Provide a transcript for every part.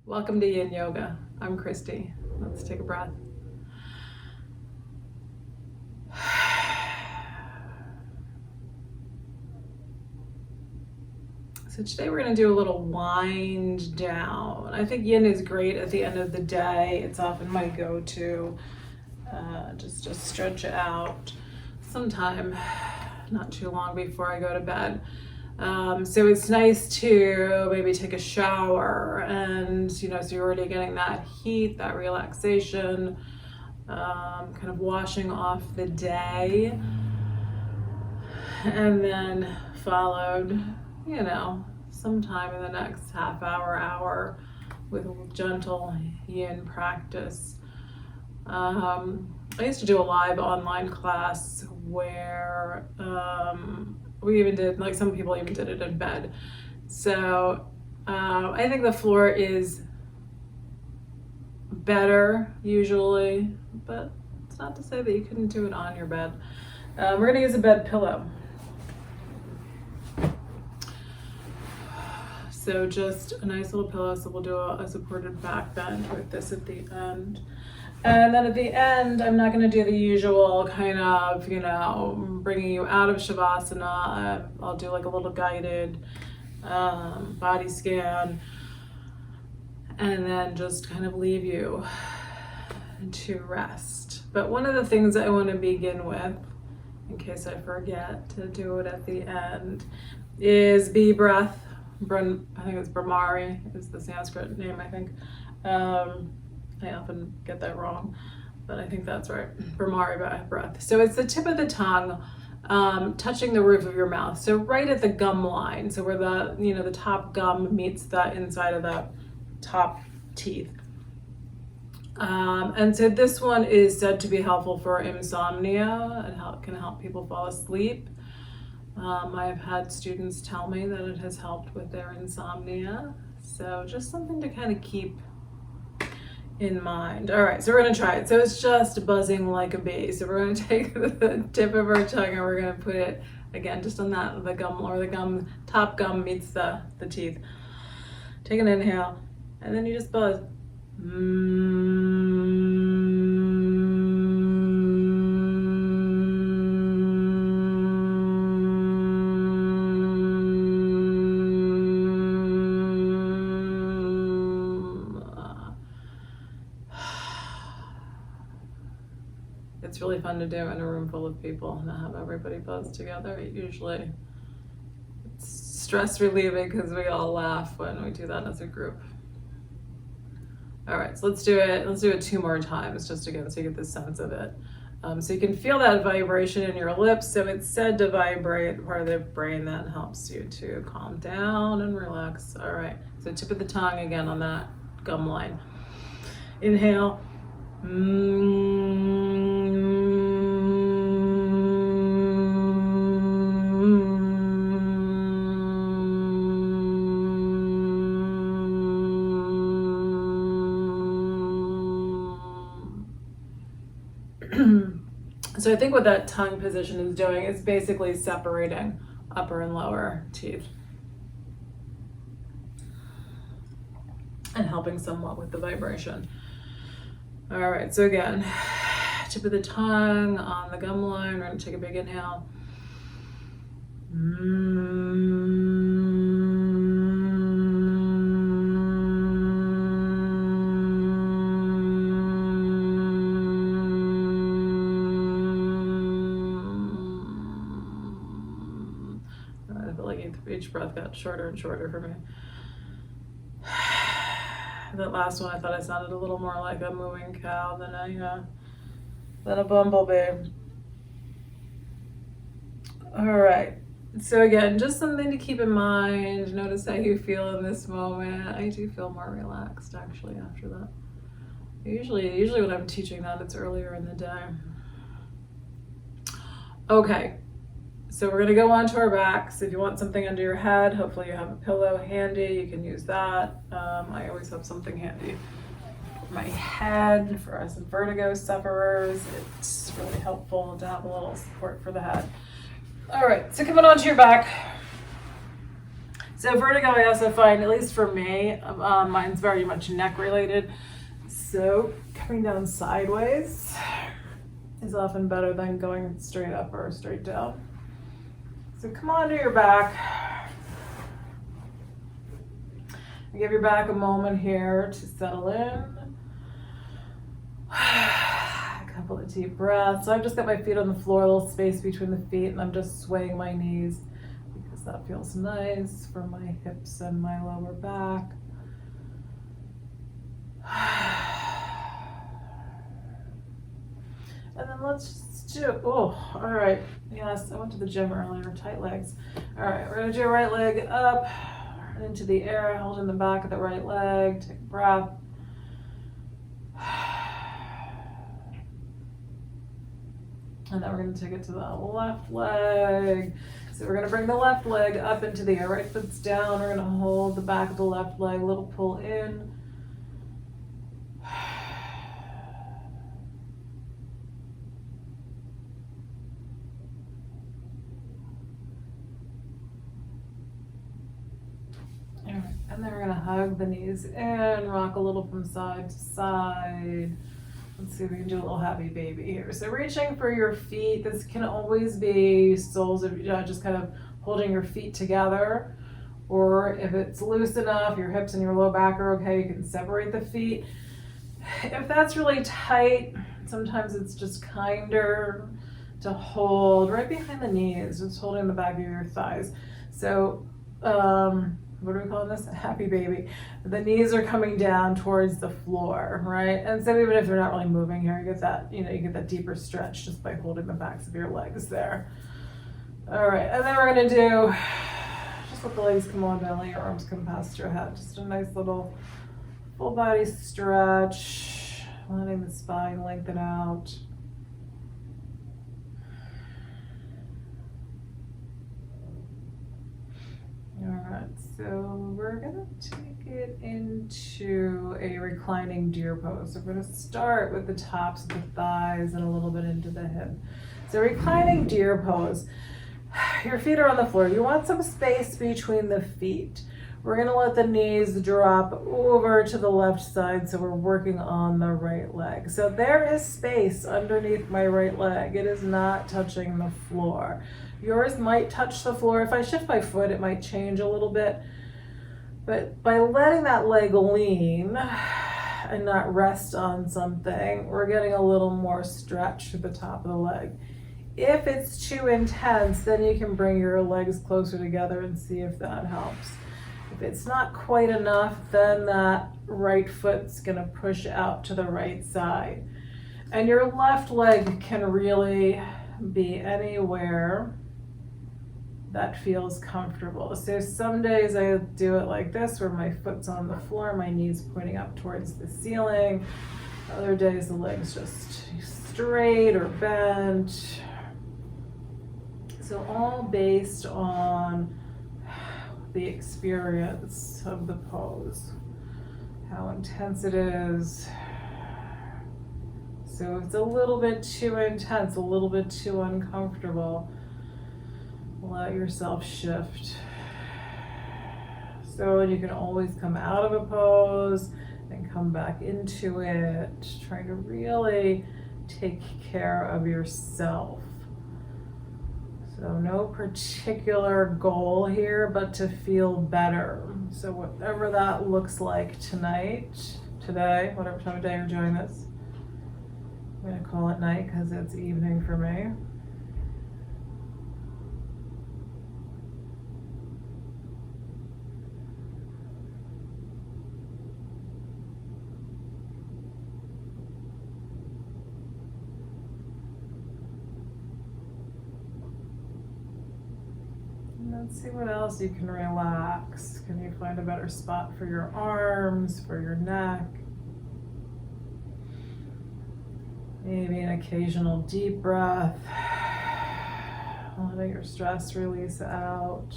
Welcome to Yin Yoga. I'm Christy. Let's take a breath. So today we're going to do a little wind down. I think Yin is great at the end of the day. It's often my go-to, just to stretch out sometime not too long before I go to bed. So it's nice to maybe take a shower and, so you're already getting that heat, that relaxation, kind of washing off the day, and then followed, sometime in the next half hour with gentle yin practice. I used to do a live online class where we even did, like some people even did it in bed. So I think the floor is better usually, but it's not to say that you couldn't do it on your bed. We're gonna use a bed pillow. So just a nice little pillow. So we'll do a supported back bend with this at the end. And then at the end, I'm not going to do the usual kind of, bringing you out of Shavasana. I'll do like a little guided body scan and then just kind of leave you to rest. But one of the things I want to begin with, in case I forget to do it at the end, is bee breath. I think it's Brahmari is the Sanskrit name, I think. I often get that wrong, but I think that's right. Brahmari breath. So it's the tip of the tongue touching the roof of your mouth. So right at the gum line. So where the top gum meets the inside of the top teeth. And so this one is said to be helpful for insomnia and can help people fall asleep. I've had students tell me that it has helped with their insomnia. So just something to kind of keep in mind. All right, so we're gonna try it. So it's just buzzing like a bee. So we're gonna take the tip of our tongue and we're gonna put it again just on the gum, or the gum, top gum meets the teeth. Take an inhale, and then you just buzz. It's really fun to do in a room full of people and have everybody buzz together. Usually it's stress relieving because we all laugh when we do that as a group. All right, so let's do it 2 more times, just again, so you get the sense of it. So you can feel that vibration in your lips. So it's said to vibrate part of the brain that helps you to calm down and relax. All right, so tip of the tongue again on that gum line. Inhale. So I think what that tongue position is doing is basically separating upper and lower teeth and helping somewhat with the vibration. All right, so again, tip of the tongue on the gum line. We're gonna take a big inhale. I feel like each breath got shorter and shorter for me. That last one, I thought I sounded a little more like a mooing cow than a bumblebee. All right. So again, just something to keep in mind. Notice how you feel in this moment. I do feel more relaxed actually after that. Usually when I'm teaching that, it's earlier in the day. Okay. So we're gonna go onto our backs. If you want something under your head, hopefully you have a pillow handy, you can use that. I always have something handy for my head. For us vertigo sufferers, it's really helpful to have a little support for the head. All right, so coming onto your back, So vertigo I also find, at least for me, mine's very much neck related. So coming down sideways is often better than going straight up or straight down. So come onto your back. Give your back a moment here to settle in. A couple of deep breaths. So I've just got my feet on the floor, a little space between the feet, and I'm just swaying my knees because that feels nice for my hips and my lower back. And then let's just do, oh, all right. Yes, I went to the gym earlier, tight legs. All right, we're gonna do right leg up into the air, holding the back of the right leg, take a breath. And then we're gonna take it to the left leg. So we're gonna bring the left leg up into the air, right foot's down. We're gonna hold the back of the left leg, little pull in. And then we're gonna hug the knees in, rock a little from side to side. Let's see if we can do a little happy baby here. So reaching for your feet, this can always be soles of, just kind of holding your feet together. Or if it's loose enough, your hips and your low back are okay, you can separate the feet. If that's really tight, sometimes it's just kinder to hold right behind the knees, just holding the back of your thighs. So, what are we calling this? A happy baby. The knees are coming down towards the floor, right? And so even if they're not really moving here, you get that, you get that deeper stretch just by holding the backs of your legs there. All right, and then we're gonna do, just let the legs come on down, let your arms come past your head. Just a nice little full body stretch, letting the spine lengthen out. All right, so we're gonna take it into a reclining deer pose. So we're gonna start with the tops of the thighs and a little bit into the hip. So reclining deer pose, your feet are on the floor. You want some space between the feet. We're gonna let the knees drop over to the left side, so we're working on the right leg. So there is space underneath my right leg. It is not touching the floor. Yours might touch the floor. If I shift my foot, it might change a little bit. But by letting that leg lean and not rest on something, we're getting a little more stretch to the top of the leg. If it's too intense, then you can bring your legs closer together and see if that helps. If it's not quite enough, then that right foot's gonna push out to the right side. And your left leg can really be anywhere that feels comfortable. So some days I do it like this, where my foot's on the floor, my knees pointing up towards the ceiling. Other days the leg's just straight or bent. So all based on the experience of the pose, how intense it is. So if it's a little bit too intense, a little bit too uncomfortable, let yourself shift. So you can always come out of a pose and come back into it, trying to really take care of yourself. So no particular goal here, but to feel better. So whatever that looks like today, whatever time of day you're doing this, I'm gonna call it night because it's evening for me. Let's see what else you can relax. Can you find a better spot for your arms, for your neck? Maybe an occasional deep breath. Letting your stress release out.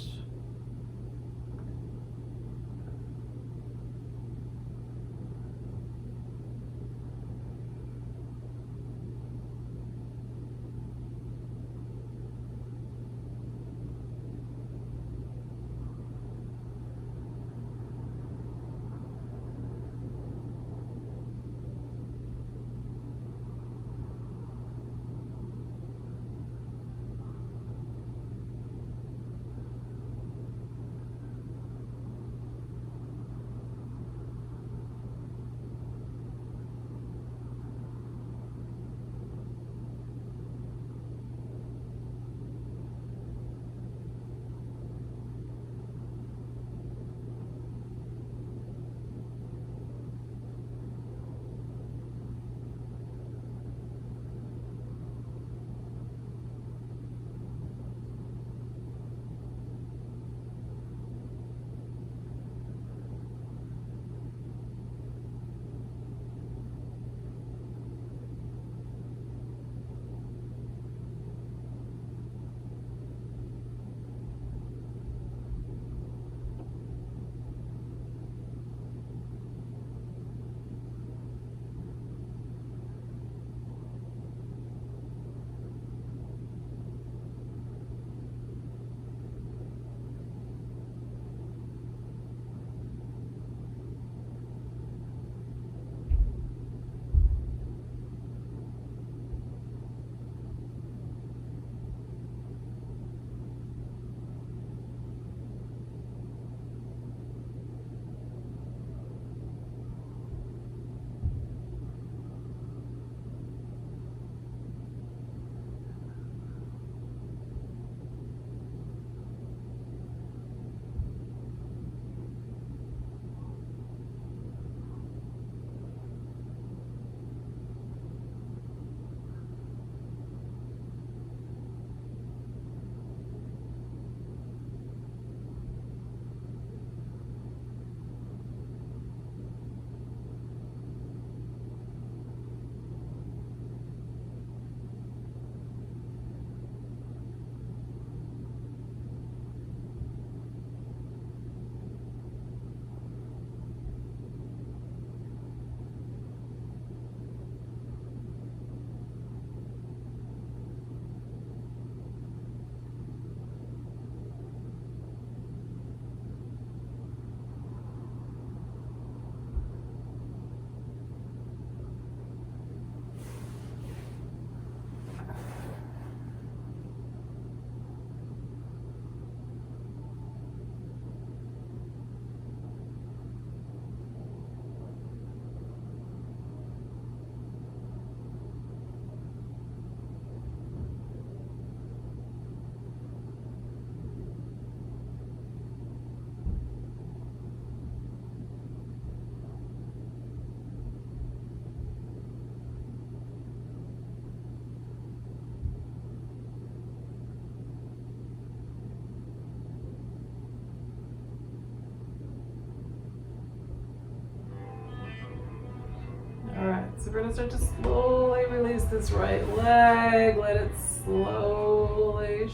So we're gonna start to slowly release this right leg. Let it slowly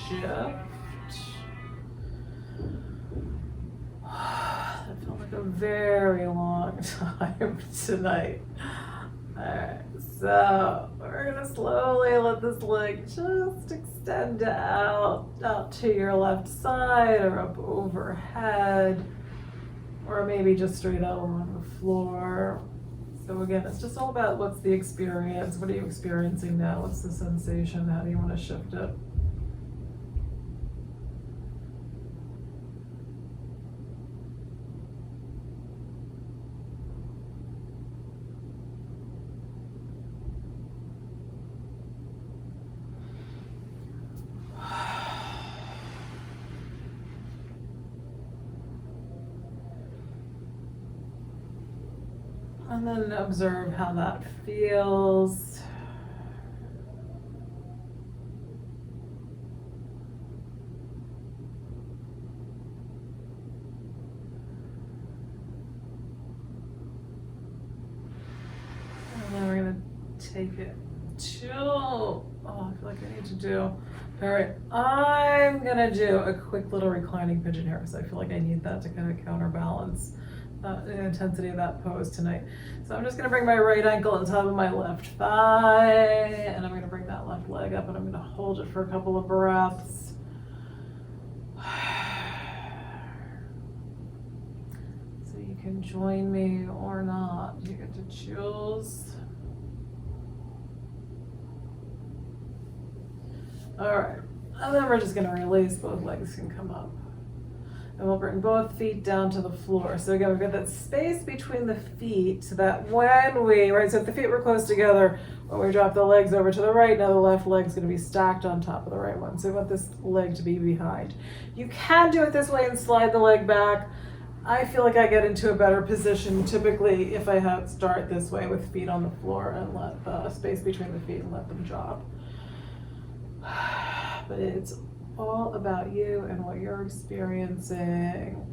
shift. That felt like a very long time tonight. Alright, so we're gonna slowly let this leg just extend out to your left side or up overhead, or maybe just straight out along the floor. So again, it's just all about what's the experience, what are you experiencing now, what's the sensation, how do you want to shift it? And then observe how that feels. And then we're gonna take it to, oh, I feel like I need to do, all right, I'm gonna do a quick little reclining pigeon here because I feel like I need that to kind of counterbalance the intensity of that pose tonight. So I'm just gonna bring my right ankle on top of my left thigh, and I'm gonna bring that left leg up, and I'm gonna hold it for a couple of breaths. So you can join me or not, you get to choose. All right, and then we're just gonna release, both legs can come up. And we'll bring both feet down to the floor. So again, we've got that space between the feet so that when we, right, so if the feet were close together, when we drop the legs over to the right, now the left leg's gonna be stacked on top of the right one. So we want this leg to be behind. You can do it this way and slide the leg back. I feel like I get into a better position typically if I have start this way with feet on the floor and let the space between the feet and let them drop. But it's all about you and what you're experiencing.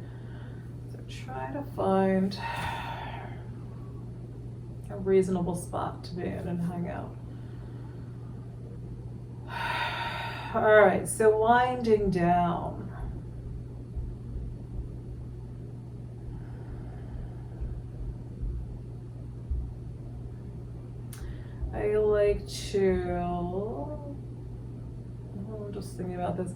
So try to find a reasonable spot to be in and hang out. All right, so winding down. I like to, I'm just thinking about this.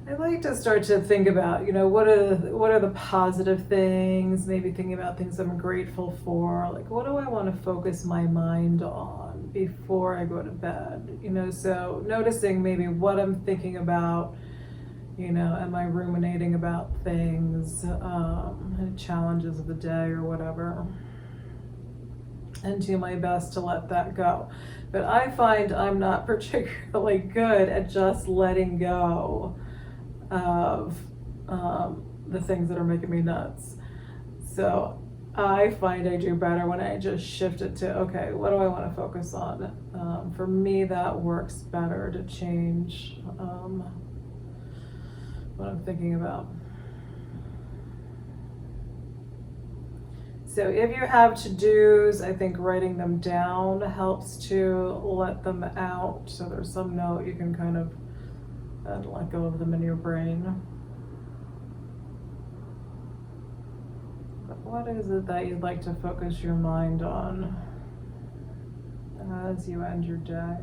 I like to start to think about, you know, what are the positive things, maybe thinking about things I'm grateful for, like what do I want to focus my mind on before I go to bed, you know, so noticing maybe what I'm thinking about, you know, am I ruminating about things, challenges of the day or whatever, and do my best to let that go. But I find I'm not particularly good at just letting go of the things that are making me nuts. So I find I do better when I just shift it to, okay, what do I want to focus on? For me, that works better to change what I'm thinking about. So if you have to-dos, I think writing them down helps to let them out. So there's some note you can kind of let go of them in your brain. But what is it that you'd like to focus your mind on as you end your day?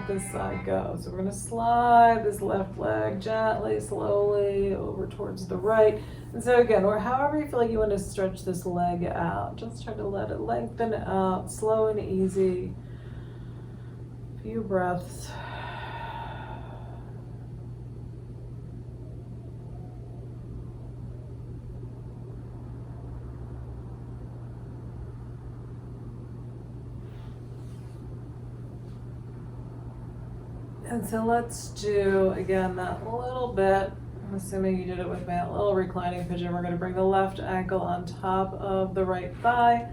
let this side go. So we're gonna slide this left leg gently, slowly over towards the right. And so again, or however you feel like you want to stretch this leg out, just try to let it lengthen out, slow and easy. Few breaths. And so let's do, again, that little bit, I'm assuming you did it with me, that little reclining pigeon. We're gonna bring the left ankle on top of the right thigh.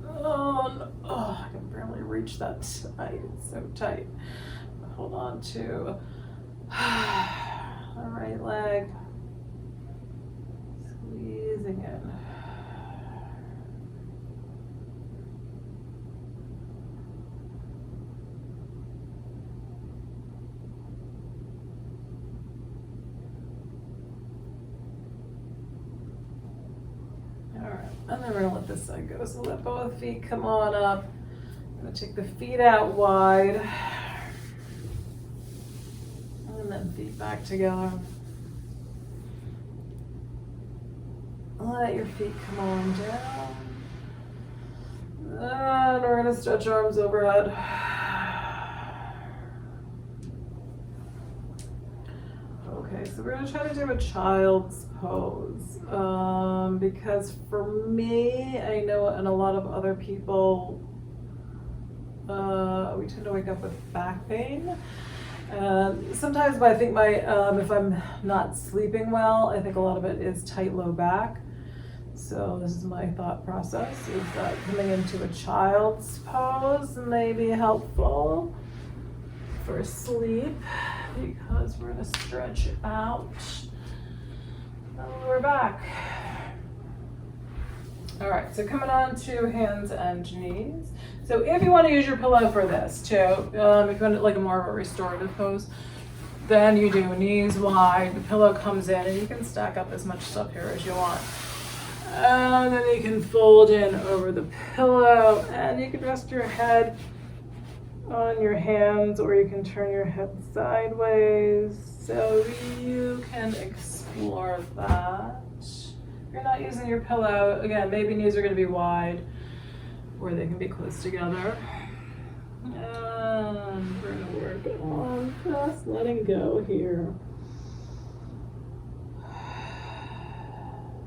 Oh, no. Oh, I can barely reach that tight, it's so tight. Hold on to the right leg, squeezing in. And then we're gonna let this side go. So let both feet come on up. I'm gonna take the feet out wide. And then feet back together. Let your feet come on down. And we're gonna stretch arms overhead. Okay, so we're gonna try to do a child's pose. Because for me, I know, and a lot of other people, we tend to wake up with back pain. Sometimes I think if I'm not sleeping well, I think a lot of it is tight low back. So this is my thought process, is that coming into a child's pose may be helpful for sleep, because we're gonna stretch out the lower back. All right, so coming on to hands and knees. So if you want to use your pillow for this too, if you want it like a more of a restorative pose, then you do knees wide, the pillow comes in, and you can stack up as much stuff here as you want. And then you can fold in over the pillow, and you can rest your head on your hands, or you can turn your head sideways. So you can explore that. If you're not using your pillow, again, maybe knees are going to be wide, or they can be close together. And we're going to work on just letting go here.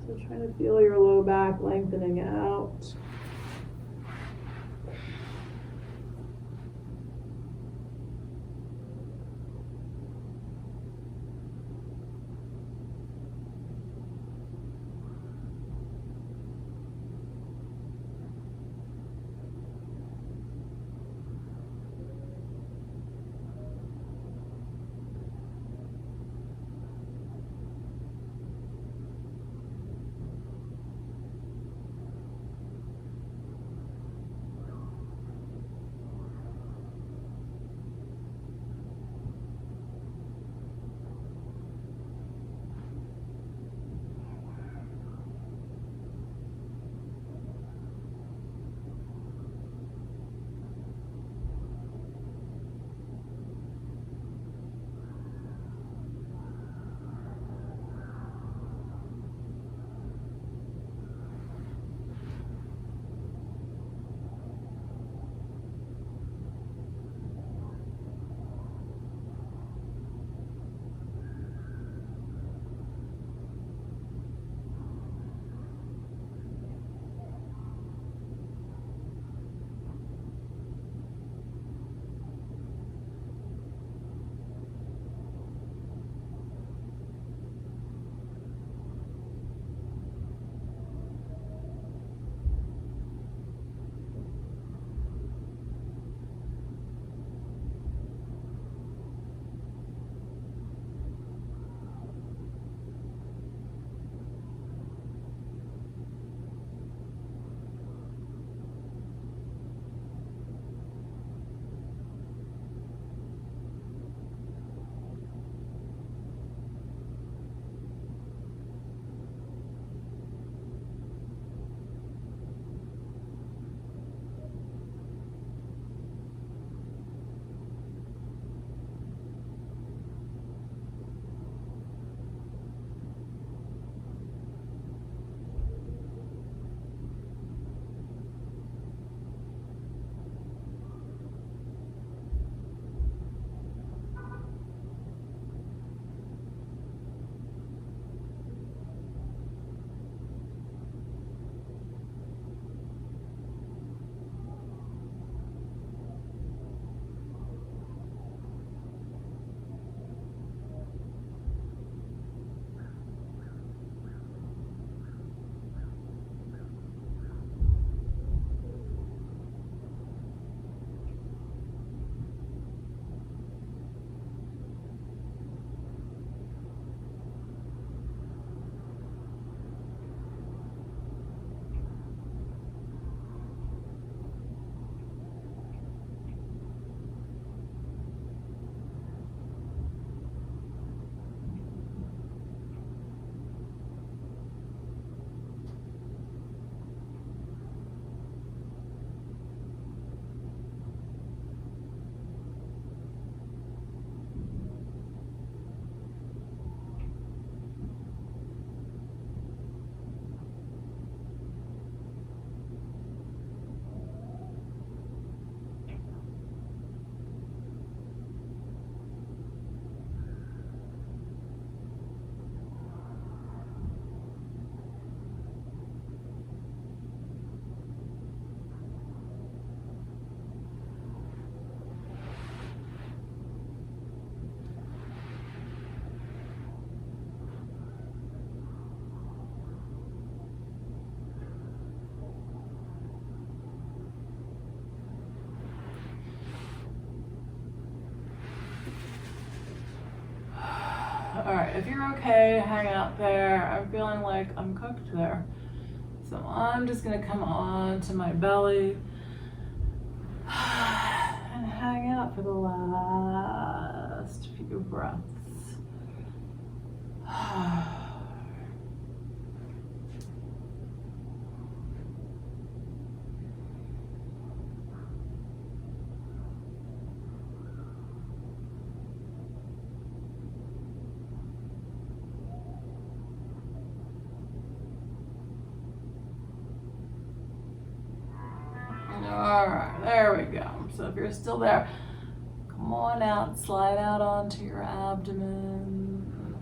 So trying to feel your low back lengthening out. All right, if you're okay, hang out there. I'm feeling like I'm cooked there. So I'm just gonna come on to my belly and hang out for the last few breaths. All right, there we go. So if you're still there, come on out, slide out onto your abdomen.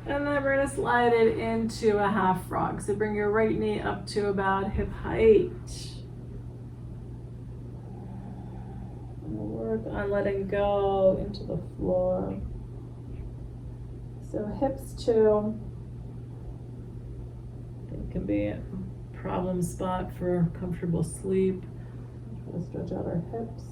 And then we're gonna slide it into a half frog. So bring your right knee up to about hip height. Work on letting go into the floor. So hips too. It can be a problem spot for comfortable sleep. Try to stretch out our hips.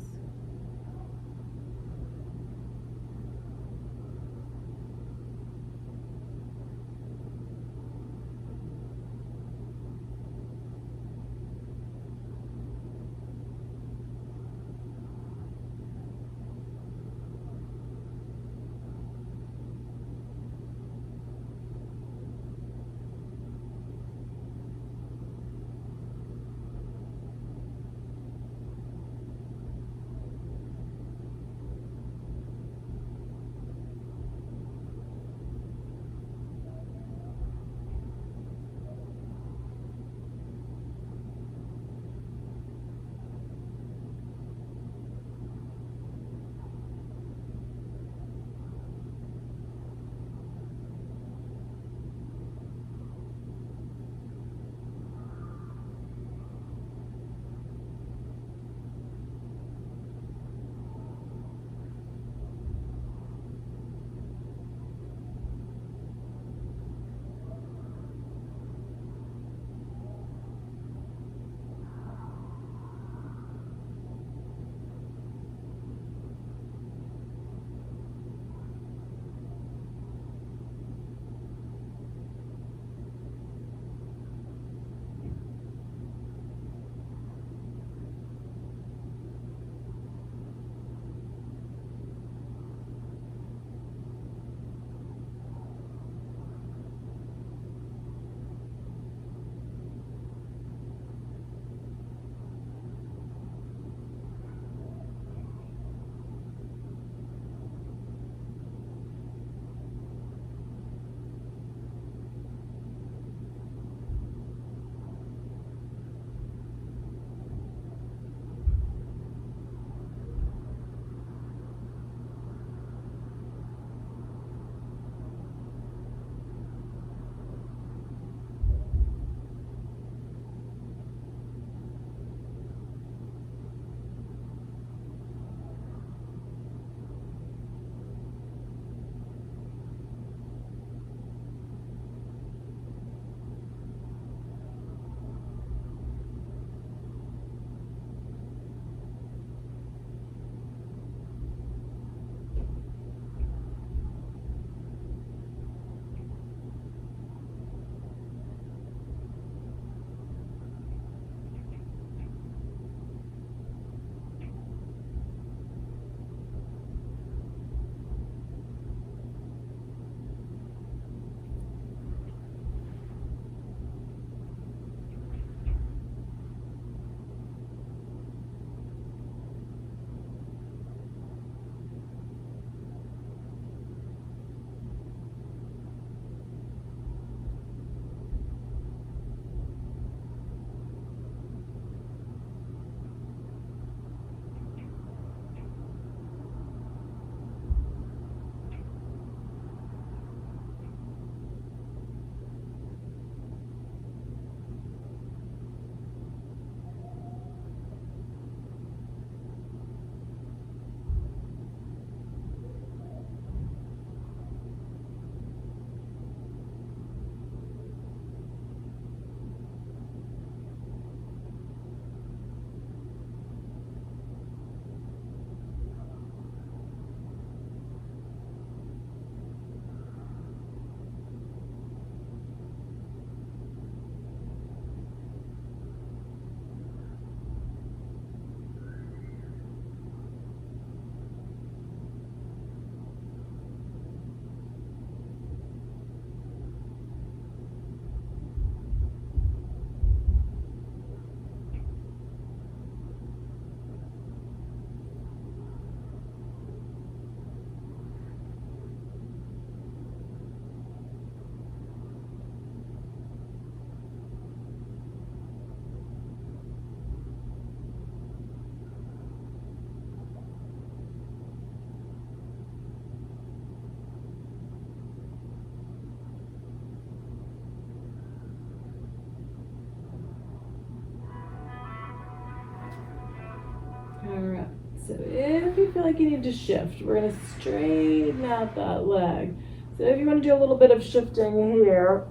So if you feel like you need to shift, we're gonna straighten out that leg. So if you want to do a little bit of shifting here,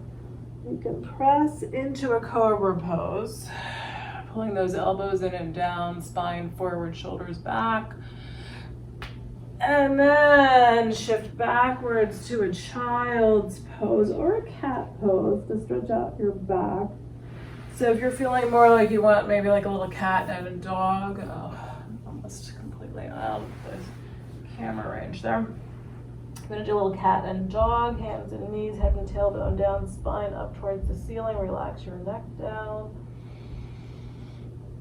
you can press into a cobra pose, pulling those elbows in and down, spine forward, shoulders back. And then shift backwards to a child's pose or a cat pose to stretch out your back. So if you're feeling more like you want maybe like a little cat and a dog, almost completely out of the camera range there. I'm gonna do a little cat and dog, hands and knees, head and tailbone down, spine up towards the ceiling, relax your neck down.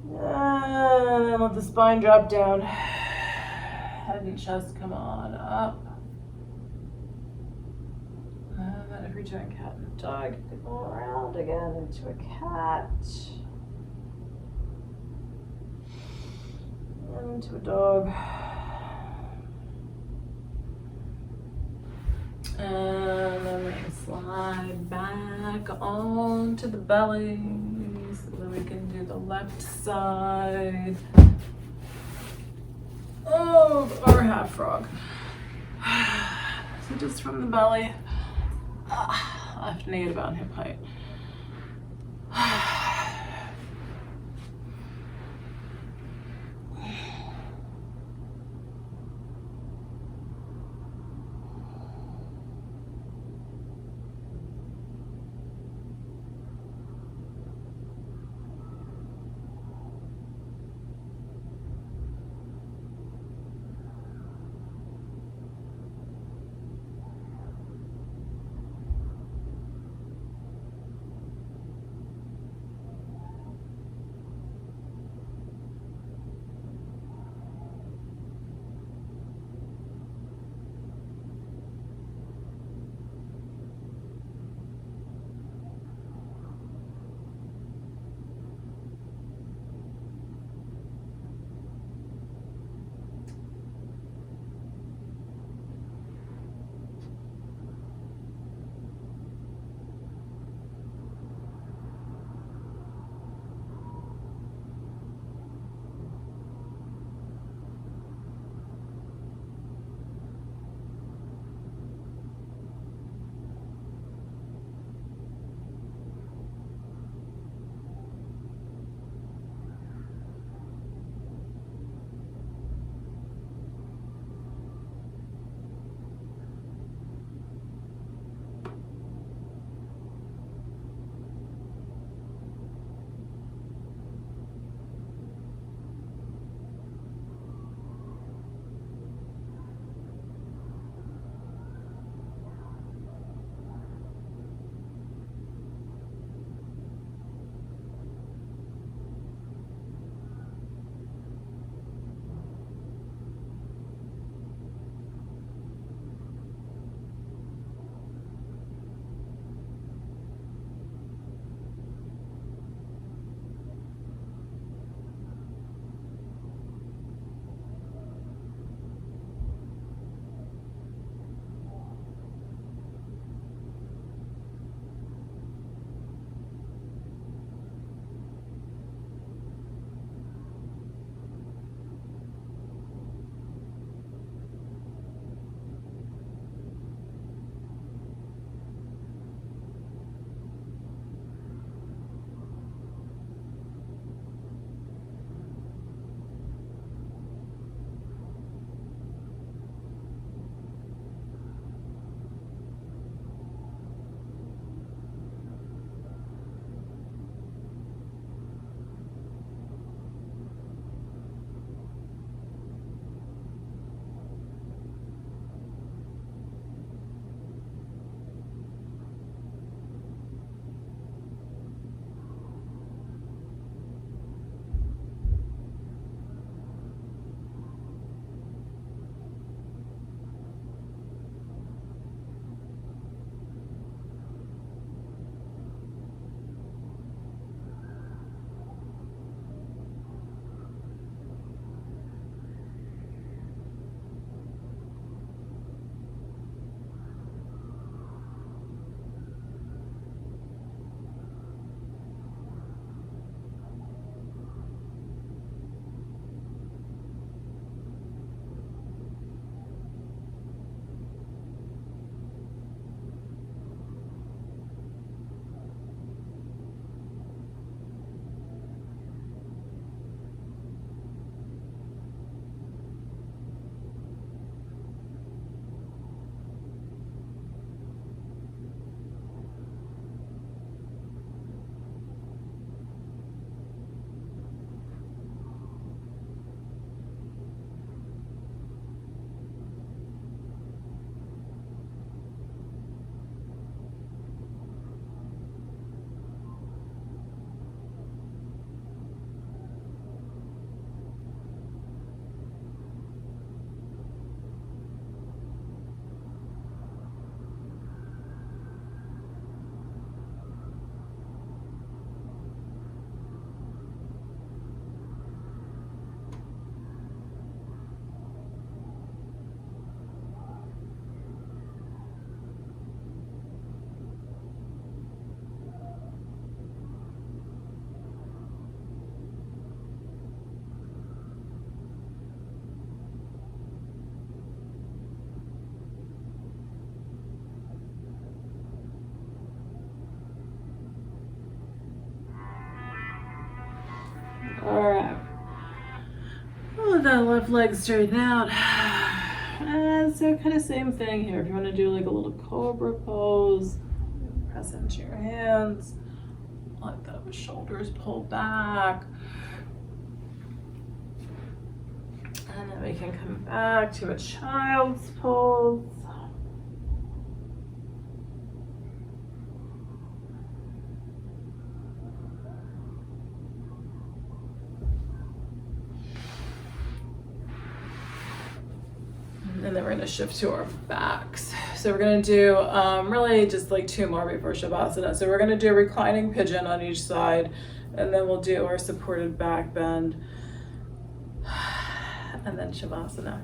And then let the spine drop down. Head and chest come on up. And then if you're doing cat and dog, you can go around again into a cat. And into a dog. And then we're gonna slide back onto the belly so that we can do the left side of our half frog. So just from the belly, left knee at about hip height. All right. Let that left leg straighten out. And so kind of same thing here. If you want to do like a little cobra pose, press into your hands. Let the shoulders pull back. And then we can come back to a child's pose. And then we're going to shift to our backs. So we're going to do really just like 2 more before Shavasana. So we're going to do reclining pigeon on each side, and then we'll do our supported back bend, and then Shavasana.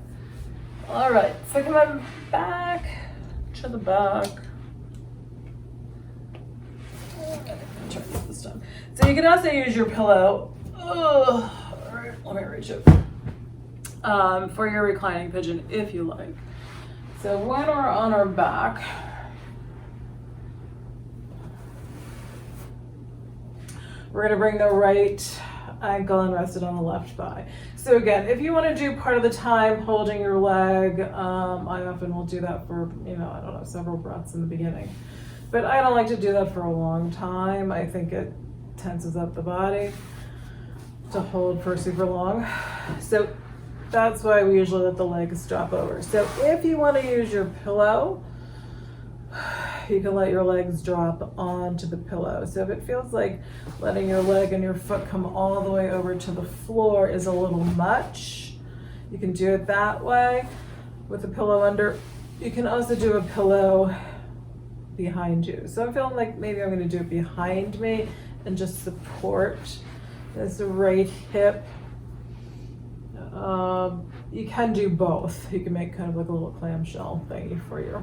All right, so come on back to the back. Turn this time. So you can also use your pillow. All right, let me reach it. For your reclining pigeon if you like. So when we're on our back, we're going to bring the right ankle and rest it on the left thigh. So again, if you want to do part of the time holding your leg, I often will do that for, I don't know, several breaths in the beginning. But I don't like to do that for a long time. I think it tenses up the body to hold for super long. So that's why we usually let the legs drop over. So if you want to use your pillow, you can let your legs drop onto the pillow. So if it feels like letting your leg and your foot come all the way over to the floor is a little much, you can do it that way with the pillow under. You can also do a pillow behind you. So I'm feeling like maybe I'm going to do it behind me and just support this right hip. You can do both. You can make kind of like a little clamshell thingy for your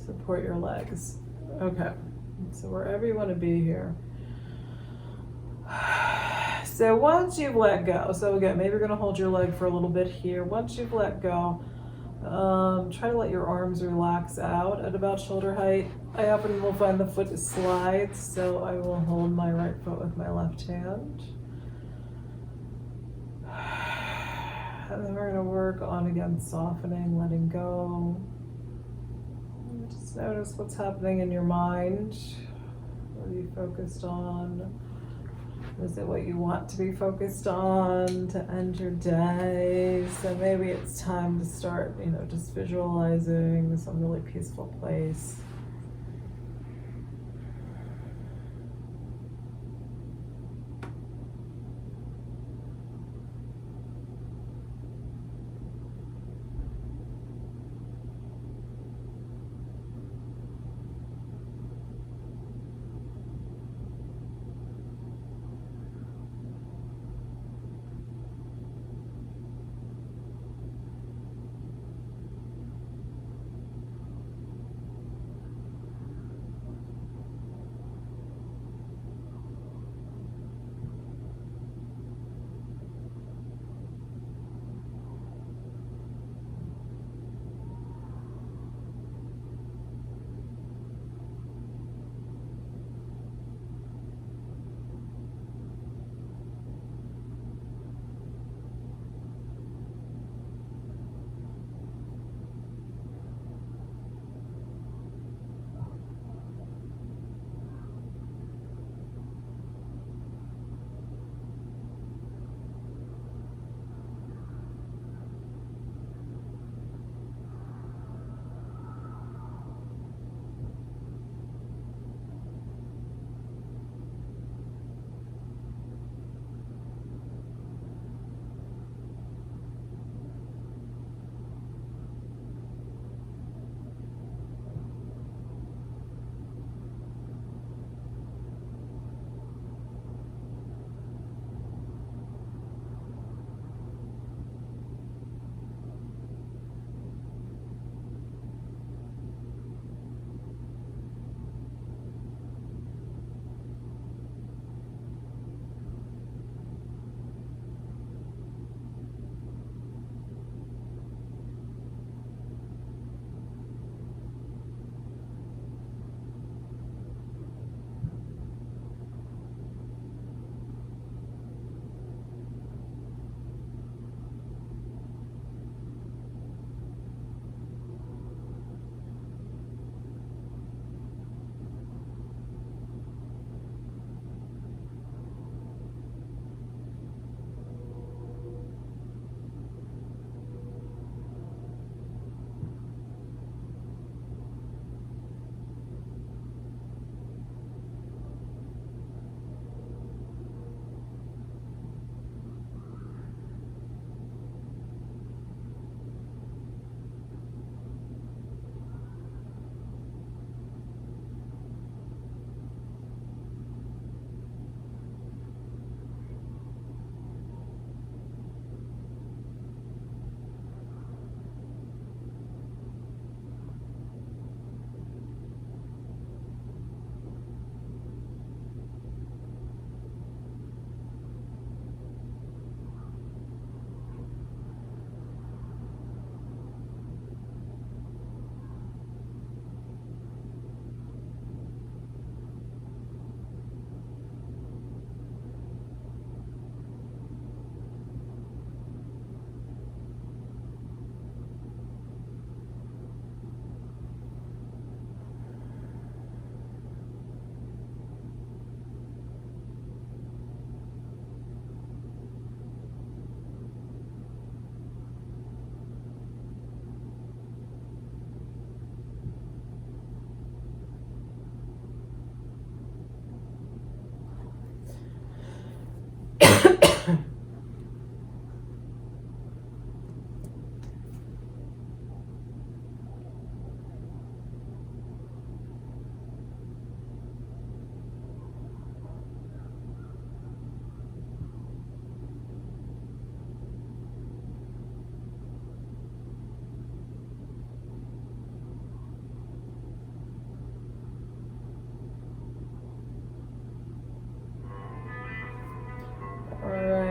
support your legs. Okay, so wherever you want to be here. So once you've let go, so again, maybe you're going to hold your leg for a little bit here. Once you've let go, try to let your arms relax out at about shoulder height. I often will find the foot slides, so I will hold my right foot with my left hand. And then we're going to work on, again, softening, letting go. Just notice what's happening in your mind. What are you focused on? Is it what you want to be focused on to end your day? So maybe it's time to start, just visualizing some really peaceful place.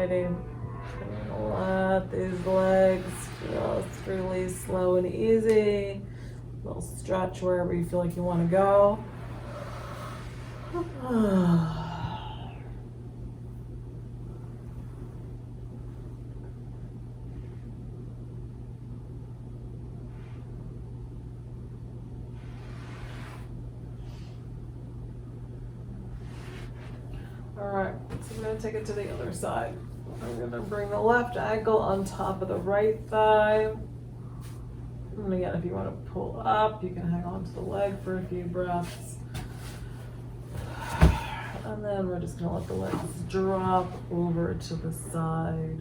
Alrighty. Let these legs just release slow and easy. A little stretch wherever you feel like you want to go. Alright, so I'm going to take it to the other side. I'm going to bring the left ankle on top of the right thigh. And again, if you want to pull up, you can hang on to the leg for a few breaths. And then we're just going to let the legs drop over to the side.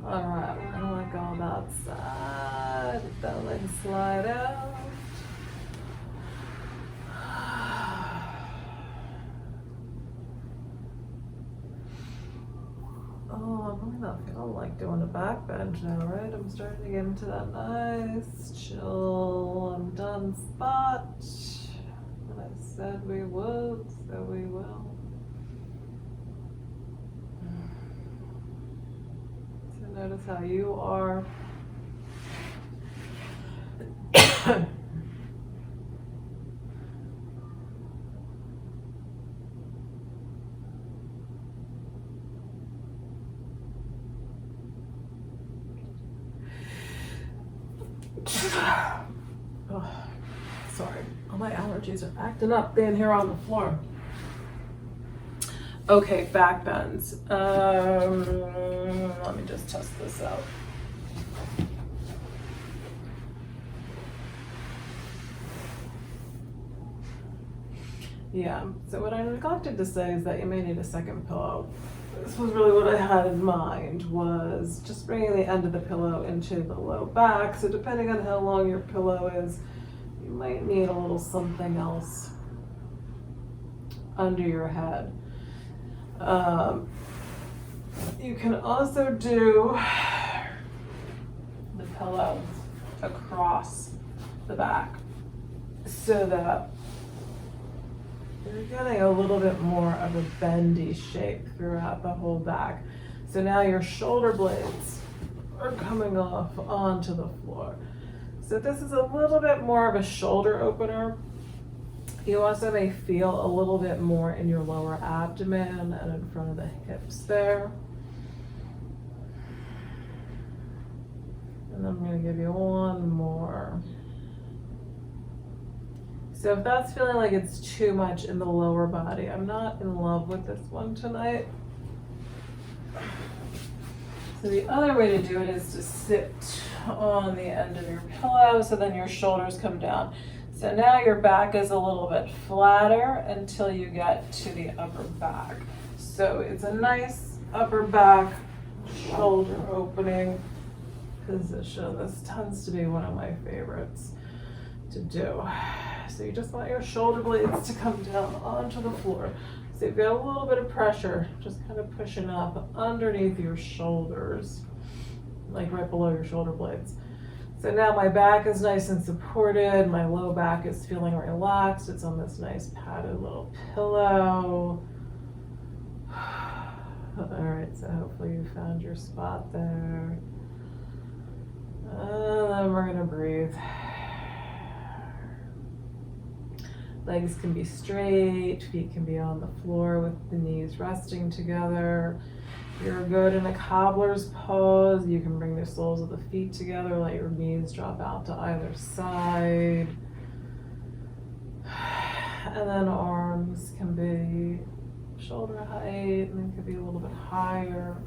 Alright, we're gonna let go of that side. Let that leg slide out. Oh, I'm really not feeling like doing a back bend now, right? I'm starting to get into that nice, chill, I'm done spot. And I said we would, so we will. So notice how you are. Oh, sorry, all my allergies are acting up being here on the floor. Okay, back bends. Let me just test this out. Yeah, so what I neglected to say is that you may need a second pillow. This was really what I had in mind, was just bringing the end of the pillow into the low back. So depending on how long your pillow is, you might need a little something else under your head. You can also do the pillow across the back so that you're getting a little bit more of a bendy shape throughout the whole back. So now your shoulder blades are coming off onto the floor. So this is a little bit more of a shoulder opener. You also may feel a little bit more in your lower abdomen and in front of the hips there. And I'm going to give you one more. So if that's feeling like it's too much in the lower body, I'm not in love with this one tonight. So the other way to do it is to sit on the end of your pillow, so then your shoulders come down. So now your back is a little bit flatter until you get to the upper back. So it's a nice upper back shoulder opening position. This tends to be one of my favorites to do. So you just want your shoulder blades to come down onto the floor. So you've got a little bit of pressure, just kind of pushing up underneath your shoulders, like right below your shoulder blades. So now my back is nice and supported. My low back is feeling relaxed. It's on this nice padded little pillow. All right, so hopefully you found your spot there. And then we're gonna breathe. Legs can be straight, feet can be on the floor with the knees resting together. You're good in a cobbler's pose. You can bring the soles of the feet together, let your knees drop out to either side. And then arms can be shoulder height, and then could be a little bit higher.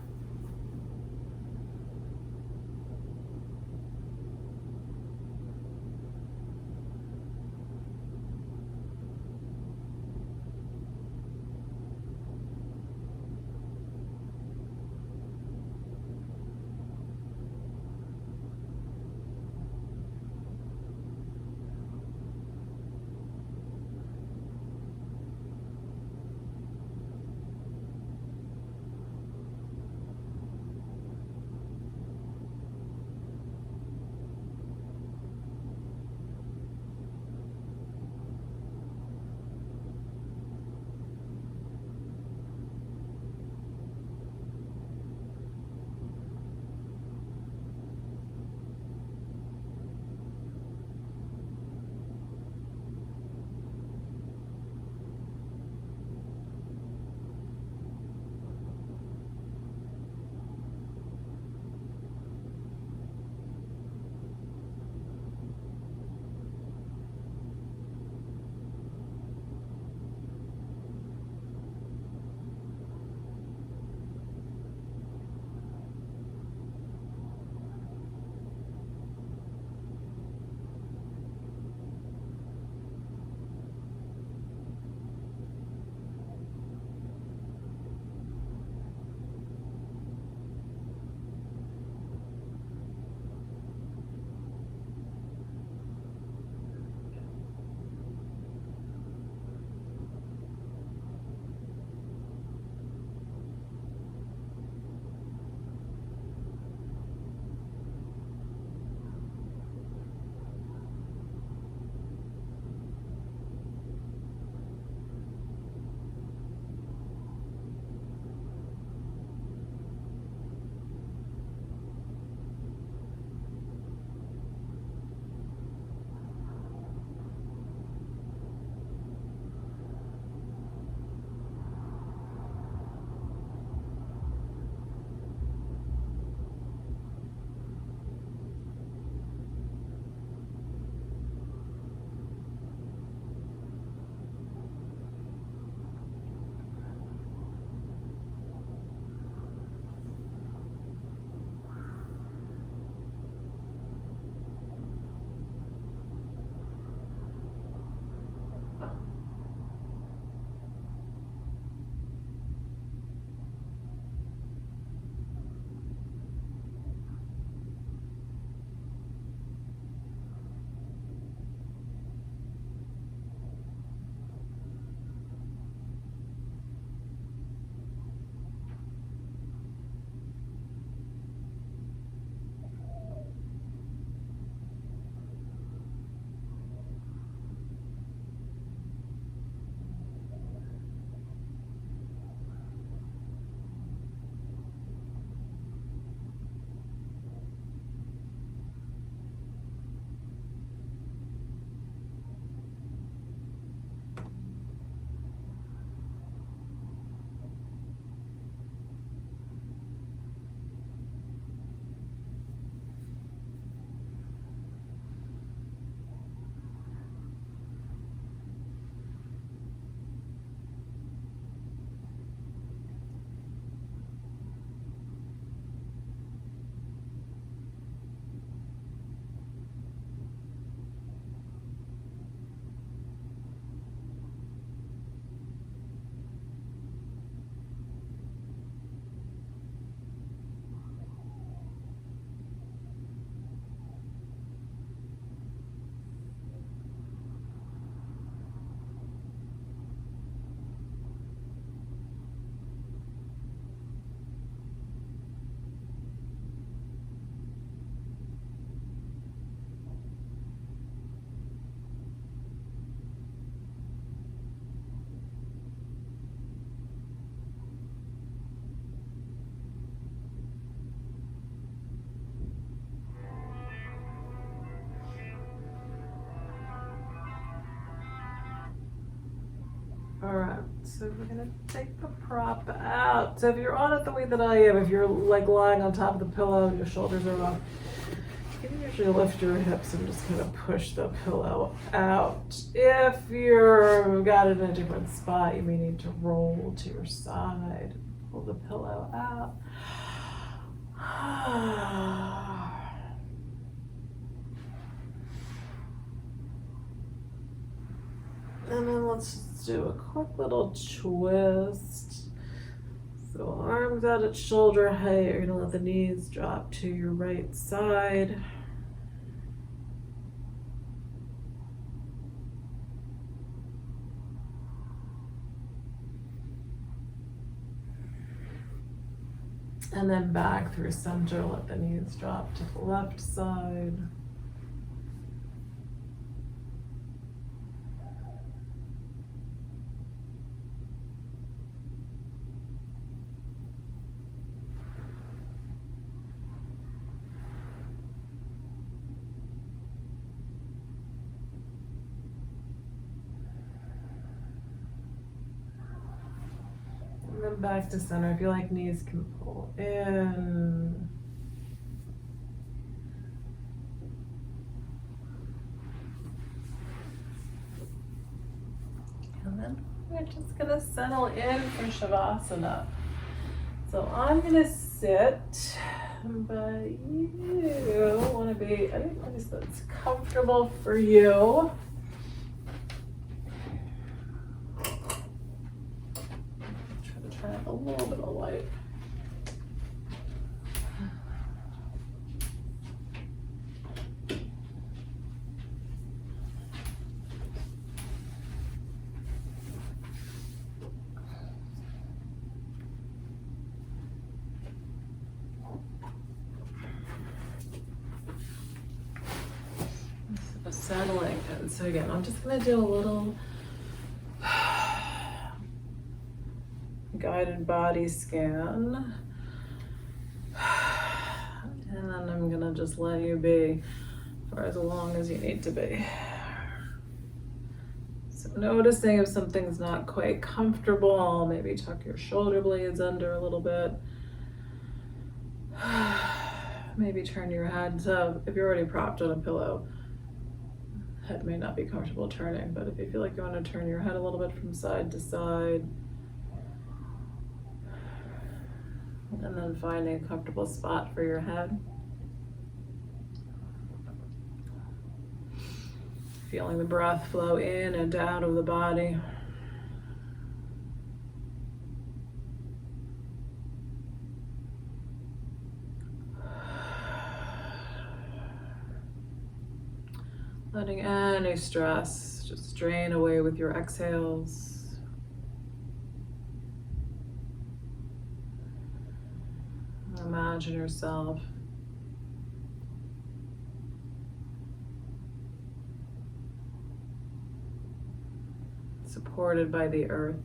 All right, so we're gonna take the prop out. So if you're on it the way that I am, if you're like lying on top of the pillow, your shoulders are up, you can usually lift your hips and just kind of push the pillow out. If you're got it in a different spot, you may need to roll to your side, pull the pillow out. And then let's just do a quick little twist. So arms out at shoulder height. You're gonna let the knees drop to your right side. And then back through center, let the knees drop to the left side. And then back to center. If you like, knees can pull in. And then we're just gonna settle in for Shavasana. So I'm gonna sit, but you wanna be any place that's comfortable for you. Try a little bit of light. So settling in. So again, I'm just gonna do a little guided body scan, and then I'm gonna just let you be for as long as you need to be. So noticing if something's not quite comfortable, maybe tuck your shoulder blades under a little bit. Maybe turn your head. So if you're already propped on a pillow, head may not be comfortable turning, but if you feel like you want to turn your head a little bit from side to side, and then finding a comfortable spot for your head. Feeling the breath flow in and out of the body. Letting any stress just drain away with your exhales. Imagine yourself supported by the earth.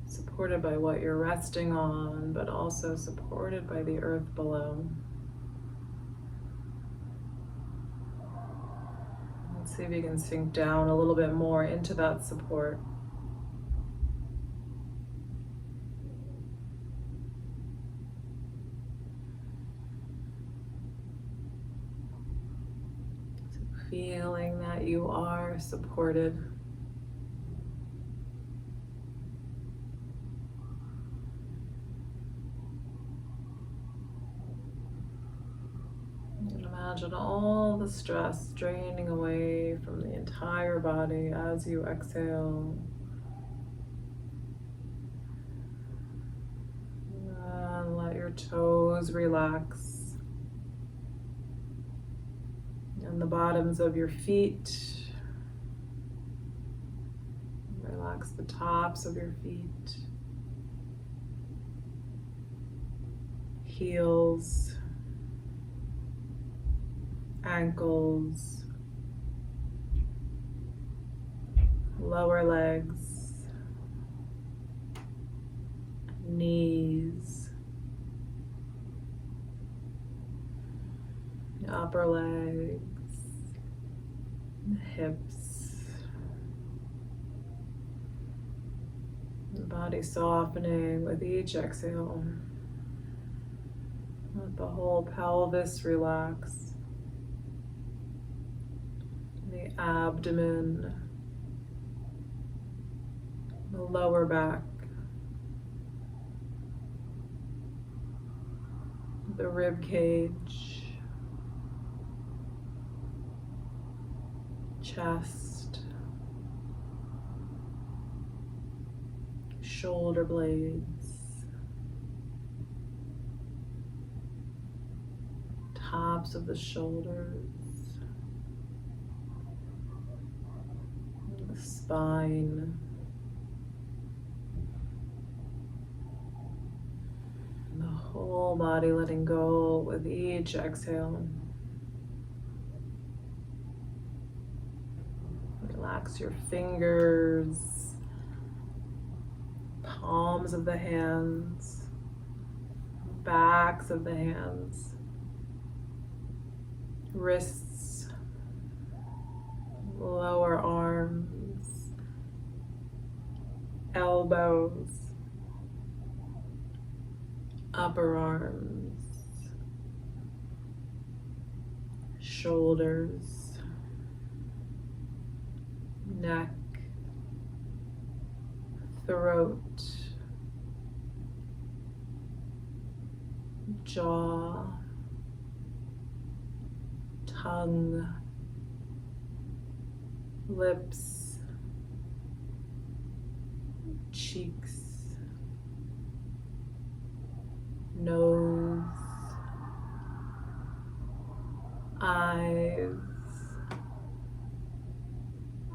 Supported by what you're resting on, but also supported by the earth below. Let's see if you can sink down a little bit more into that support. Feeling that you are supported. And imagine all the stress draining away from the entire body as you exhale. And let your toes relax. And the bottoms of your feet. Relax the tops of your feet. Heels. Ankles. Lower legs. Knees. Upper legs. the hips, the body softening with each exhale. Let the whole pelvis relax, the abdomen, the lower back, the rib cage, chest, shoulder blades, tops of the shoulders, the spine, the whole body letting go with each exhale. Relax your fingers, palms of the hands, backs of the hands, wrists, lower arms, elbows, upper arms, shoulders, neck, throat, jaw, tongue, lips, cheeks, nose, eyes,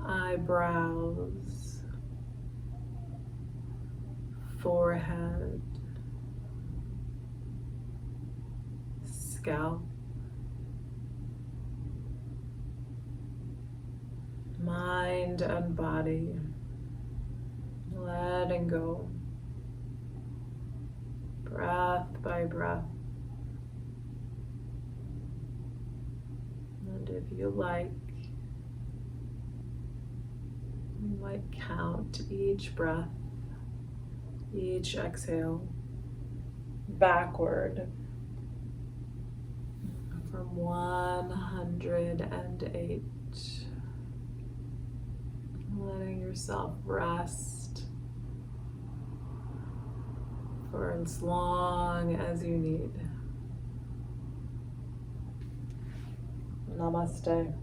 eyebrows, forehead, scalp, mind and body, letting go, breath by breath. And if you like, you might count each breath, each exhale backward from 108. Letting yourself rest for as long as you need. Namaste.